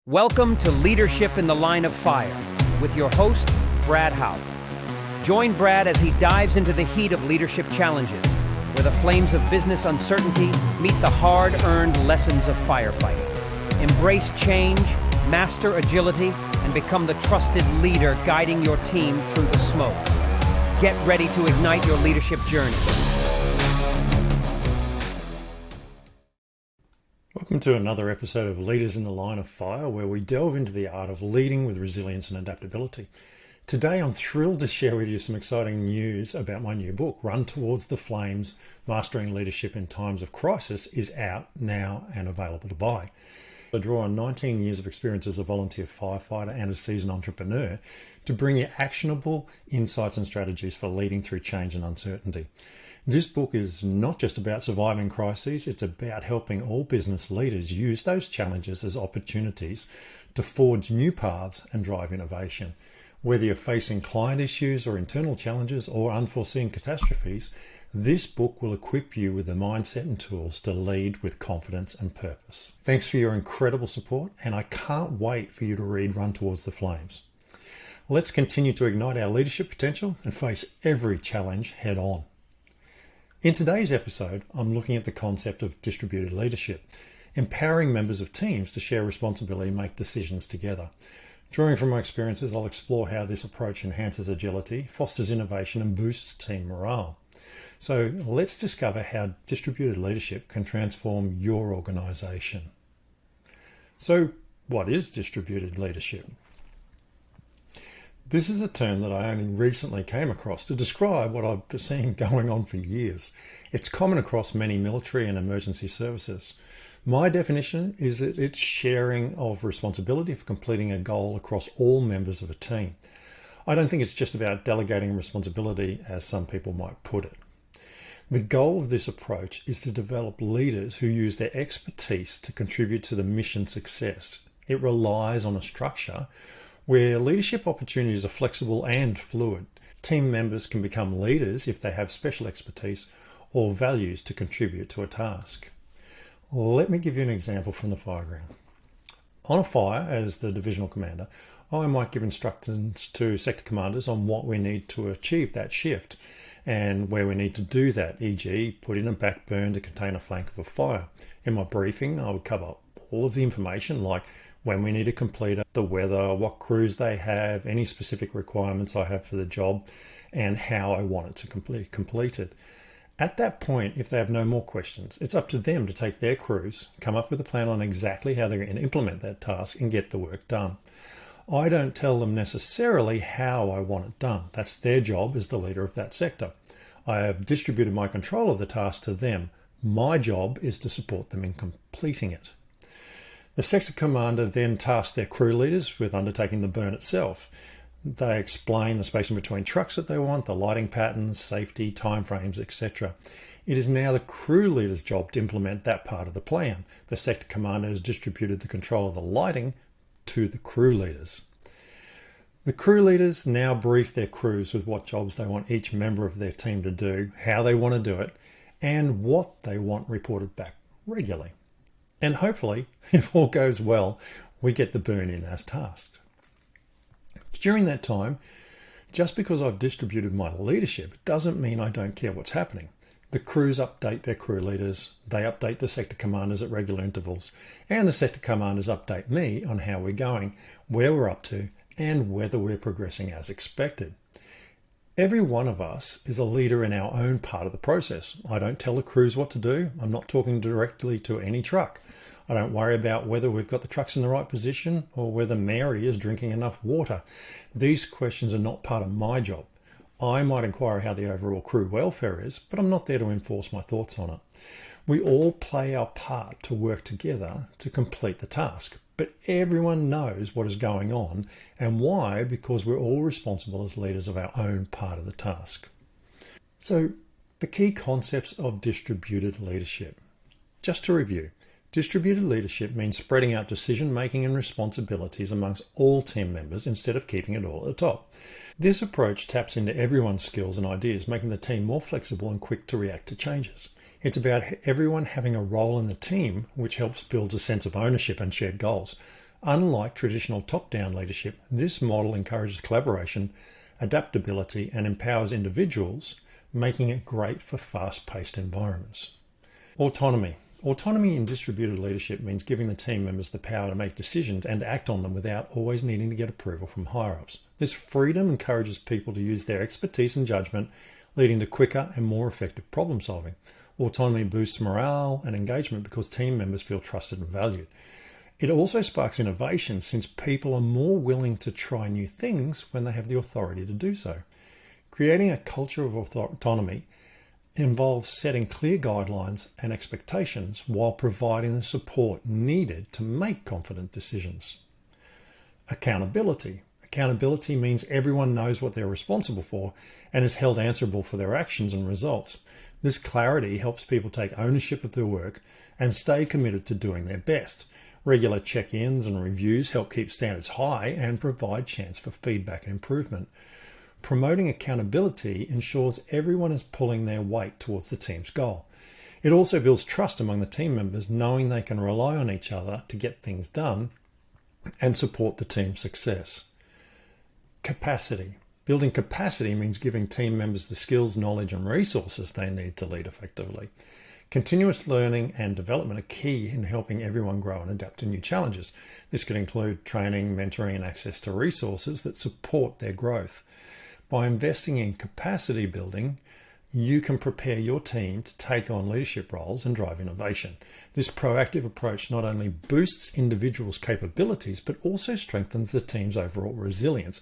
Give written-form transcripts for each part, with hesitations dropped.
Welcome to Leadership in the Line of Fire with your host, Brad Hauck. Join Brad as he dives into the heat of leadership challenges, where the flames of business uncertainty meet the hard-earned lessons of firefighting. Embrace change, master agility, and become the trusted leader guiding your team through the smoke. Get ready to ignite your leadership journey. Welcome to another episode of Leaders in the Line of Fire, where we delve into the art of leading with resilience and adaptability. Today, I'm thrilled to share with you some exciting news about my new book, Run Towards the Flames, Mastering Leadership in Times of Crisis, is out now and available to buy. I draw on 19 years of experience as a volunteer firefighter and a seasoned entrepreneur to bring you actionable insights and strategies for leading through change and uncertainty. This book is not just about surviving crises, it's about helping all business leaders use those challenges as opportunities to forge new paths and drive innovation. Whether you're facing client issues or internal challenges or unforeseen catastrophes, this book will equip you with the mindset and tools to lead with confidence and purpose. Thanks for your incredible support, and I can't wait for you to read Run Towards the Flames. Let's continue to ignite our leadership potential and face every challenge head on. In today's episode, I'm looking at the concept of distributed leadership, empowering members of teams to share responsibility and make decisions together. Drawing from my experiences, I'll explore how this approach enhances agility, fosters innovation, and boosts team morale. So let's discover how distributed leadership can transform your organization. So what is distributed leadership? This is a term that I only recently came across to describe what I've been seeing going on for years. It's common across many military and emergency services. My definition is that it's sharing of responsibility for completing a goal across all members of a team. I don't think it's just about delegating responsibility, as some people might put it. The goal of this approach is to develop leaders who use their expertise to contribute to the mission success. It relies on a structure where leadership opportunities are flexible and fluid. Team members can become leaders if they have special expertise or values to contribute to a task. Let me give you an example from the fireground. On a fire, as the divisional commander, I might give instructions to sector commanders on what we need to achieve that shift and where we need to do that, e.g. put in a backburn to contain a flank of a fire. In my briefing, I would cover all of the information like when we need to complete it, the weather, what crews they have, any specific requirements I have for the job, and how I want it to completed. At that point, if they have no more questions, it's up to them to take their crews, come up with a plan on exactly how they're going to implement that task and get the work done. I don't tell them necessarily how I want it done. That's their job as the leader of that sector. I have distributed my control of the task to them. My job is to support them in completing it. The sector commander then tasks their crew leaders with undertaking the burn itself. They explain the spacing between trucks that they want, the lighting patterns, safety, timeframes, etc. It is now the crew leader's job to implement that part of the plan. The sector commander has distributed the control of the lighting to the crew leaders. The crew leaders now brief their crews with what jobs they want each member of their team to do, how they want to do it, and what they want reported back regularly. And hopefully, if all goes well, we get the burn in as tasked. During that time, just because I've distributed my leadership doesn't mean I don't care what's happening. The crews update their crew leaders, they update the sector commanders at regular intervals, and the sector commanders update me on how we're going, where we're up to, and whether we're progressing as expected. Every one of us is a leader in our own part of the process. I don't tell the crews what to do. I'm not talking directly to any truck. I don't worry about whether we've got the trucks in the right position or whether Mary is drinking enough water. These questions are not part of my job. I might inquire how the overall crew welfare is, but I'm not there to enforce my thoughts on it. We all play our part to work together to complete the task, but everyone knows what is going on and why, because we're all responsible as leaders of our own part of the task. So, the key concepts of distributed leadership. Just to review, distributed leadership means spreading out decision-making and responsibilities amongst all team members instead of keeping it all at the top. This approach taps into everyone's skills and ideas, making the team more flexible and quick to react to changes. It's about everyone having a role in the team, which helps build a sense of ownership and shared goals. Unlike traditional top-down leadership, this model encourages collaboration, adaptability, and empowers individuals, making it great for fast-paced environments. Autonomy. Autonomy in distributed leadership means giving the team members the power to make decisions and act on them without always needing to get approval from higher-ups. This freedom encourages people to use their expertise and judgment, leading to quicker and more effective problem solving. Autonomy boosts morale and engagement because team members feel trusted and valued. It also sparks innovation since people are more willing to try new things when they have the authority to do so. Creating a culture of autonomy involves setting clear guidelines and expectations while providing the support needed to make confident decisions. Accountability. Accountability means everyone knows what they're responsible for and is held answerable for their actions and results. This clarity helps people take ownership of their work and stay committed to doing their best. Regular check-ins and reviews help keep standards high and provide chance for feedback and improvement. Promoting accountability ensures everyone is pulling their weight towards the team's goal. It also builds trust among the team members, knowing they can rely on each other to get things done and support the team's success. Capacity. Building capacity means giving team members the skills, knowledge, and resources they need to lead effectively. Continuous learning and development are key in helping everyone grow and adapt to new challenges. This could include training, mentoring, and access to resources that support their growth. By investing in capacity building, you can prepare your team to take on leadership roles and drive innovation. This proactive approach not only boosts individuals' capabilities, but also strengthens the team's overall resilience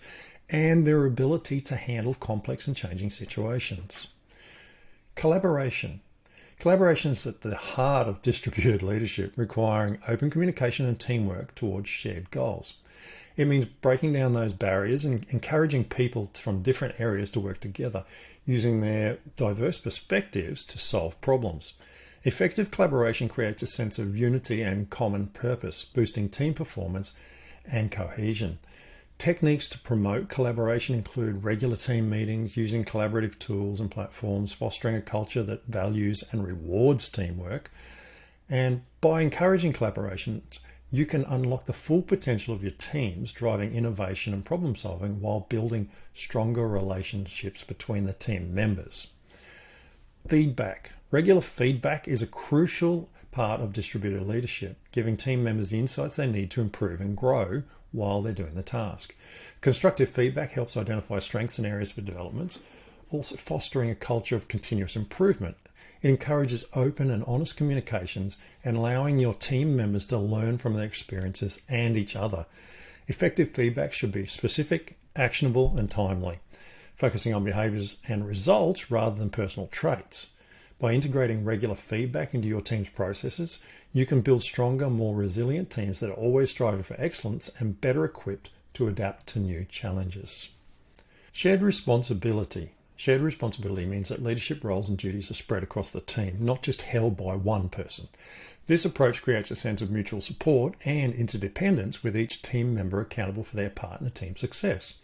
and their ability to handle complex and changing situations. Collaboration. Collaboration is at the heart of distributed leadership, requiring open communication and teamwork towards shared goals. It means breaking down those barriers and encouraging people from different areas to work together, using their diverse perspectives to solve problems. Effective collaboration creates a sense of unity and common purpose, boosting team performance and cohesion. Techniques to promote collaboration include regular team meetings, using collaborative tools and platforms, fostering a culture that values and rewards teamwork. And by encouraging collaboration, you can unlock the full potential of your teams, driving innovation and problem solving while building stronger relationships between the team members. Feedback. Regular feedback is a crucial part of distributed leadership, giving team members the insights they need to improve and grow while they're doing the task. Constructive feedback helps identify strengths and areas for developments, also fostering a culture of continuous improvement. It encourages open and honest communications and allowing your team members to learn from their experiences and each other. Effective feedback should be specific, actionable, and timely, focusing on behaviors and results rather than personal traits. By integrating regular feedback into your team's processes, you can build stronger, more resilient teams that are always striving for excellence and better equipped to adapt to new challenges. Shared responsibility. Shared responsibility means that leadership roles and duties are spread across the team, not just held by one person. This approach creates a sense of mutual support and interdependence, with each team member accountable for their part in the team's success.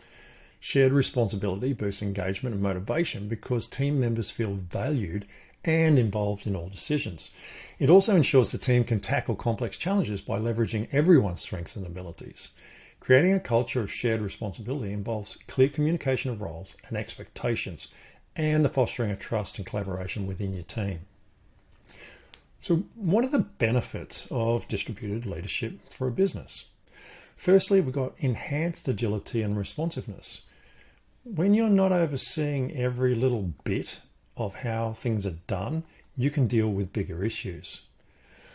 Shared responsibility boosts engagement and motivation because team members feel valued and involved in all decisions. It also ensures the team can tackle complex challenges by leveraging everyone's strengths and abilities. Creating a culture of shared responsibility involves clear communication of roles and expectations, and the fostering of trust and collaboration within your team. So, what are the benefits of distributed leadership for a business? Firstly, we've got enhanced agility and responsiveness. When you're not overseeing every little bit of how things are done, you can deal with bigger issues.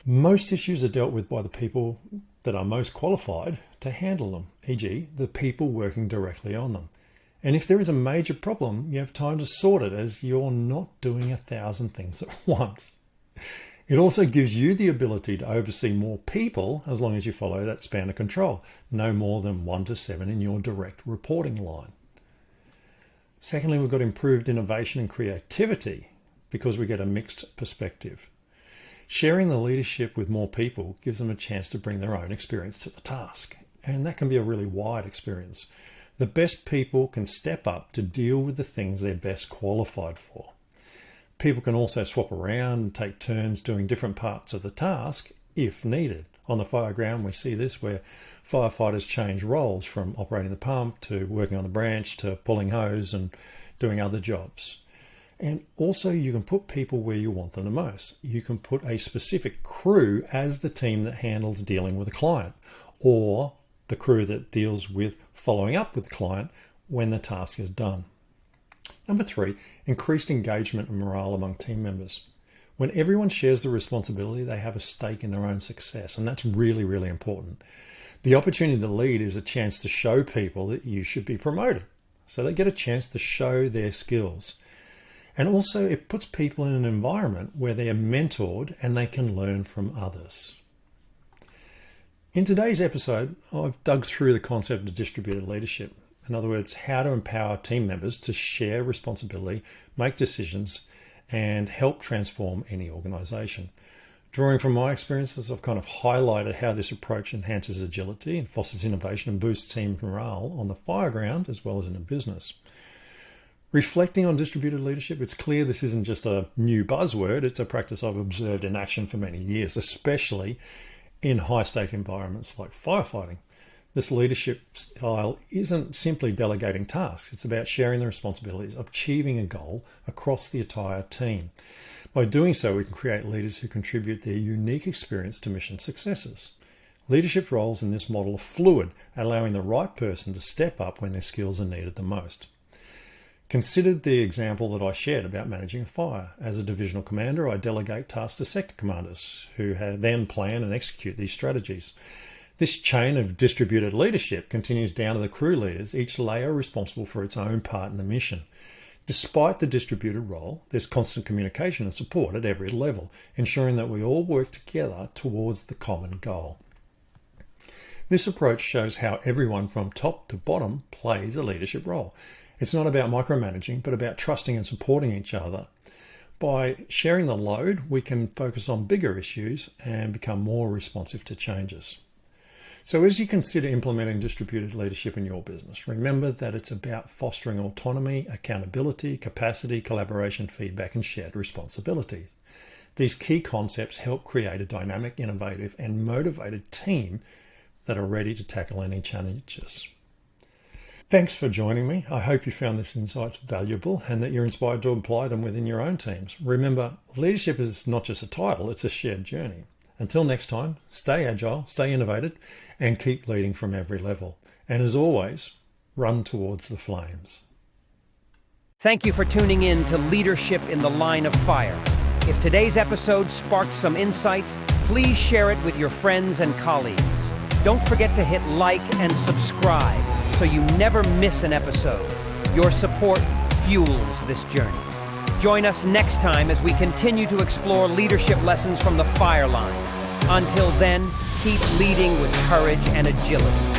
Most issues are dealt with by the people that are most qualified to handle them, e.g. the people working directly on them. And if there is a major problem, you have time to sort it, as you're not doing 1,000 things at once. It also gives you the ability to oversee more people as long as you follow that span of control, no more than 1 to 7 in your direct reporting line. Secondly, we've got improved innovation and creativity because we get a mixed perspective. Sharing the leadership with more people gives them a chance to bring their own experience to the task, and that can be a really wide experience. The best people can step up to deal with the things they're best qualified for. People can also swap around and take turns doing different parts of the task if needed. On the fire ground, we see this where firefighters change roles from operating the pump to working on the branch to pulling hose and doing other jobs. And also you can put people where you want them the most. You can put a specific crew as the team that handles dealing with a client, or the crew that deals with following up with the client when the task is done. Number 3, increased engagement and morale among team members. When everyone shares the responsibility, they have a stake in their own success, and that's really, really important. The opportunity to lead is a chance to show people that you should be promoted, so they get a chance to show their skills. And also it puts people in an environment where they are mentored and they can learn from others. In today's episode, I've dug through the concept of distributed leadership. In other words, how to empower team members to share responsibility, make decisions, and help transform any organization. Drawing from my experiences, I've kind of highlighted how this approach enhances agility and fosters innovation and boosts team morale on the fire ground as well as in a business. Reflecting on distributed leadership, it's clear this isn't just a new buzzword, it's a practice I've observed in action for many years, especially in high-stake environments like firefighting. This leadership style isn't simply delegating tasks, it's about sharing the responsibilities, achieving a goal across the entire team. By doing so, we can create leaders who contribute their unique experience to mission successes. Leadership roles in this model are fluid, allowing the right person to step up when their skills are needed the most. Consider the example that I shared about managing a fire. As a divisional commander, I delegate tasks to sector commanders who then plan and execute these strategies. This chain of distributed leadership continues down to the crew leaders, each layer responsible for its own part in the mission. Despite the distributed role, there's constant communication and support at every level, ensuring that we all work together towards the common goal. This approach shows how everyone from top to bottom plays a leadership role. It's not about micromanaging, but about trusting and supporting each other. By sharing the load, we can focus on bigger issues and become more responsive to changes. So as you consider implementing distributed leadership in your business, remember that it's about fostering autonomy, accountability, capacity, collaboration, feedback, and shared responsibilities. These key concepts help create a dynamic, innovative, and motivated team that are ready to tackle any challenges. Thanks for joining me. I hope you found this insights valuable and that you're inspired to apply them within your own teams. Remember, leadership is not just a title, it's a shared journey. Until next time, stay agile, stay innovative, and keep leading from every level. And as always, run towards the flames. Thank you for tuning in to Leadership in the Line of Fire. If today's episode sparked some insights, please share it with your friends and colleagues. Don't forget to hit like and subscribe so you never miss an episode. Your support fuels this journey. Join us next time as we continue to explore leadership lessons from the fire line. Until then, keep leading with courage and agility.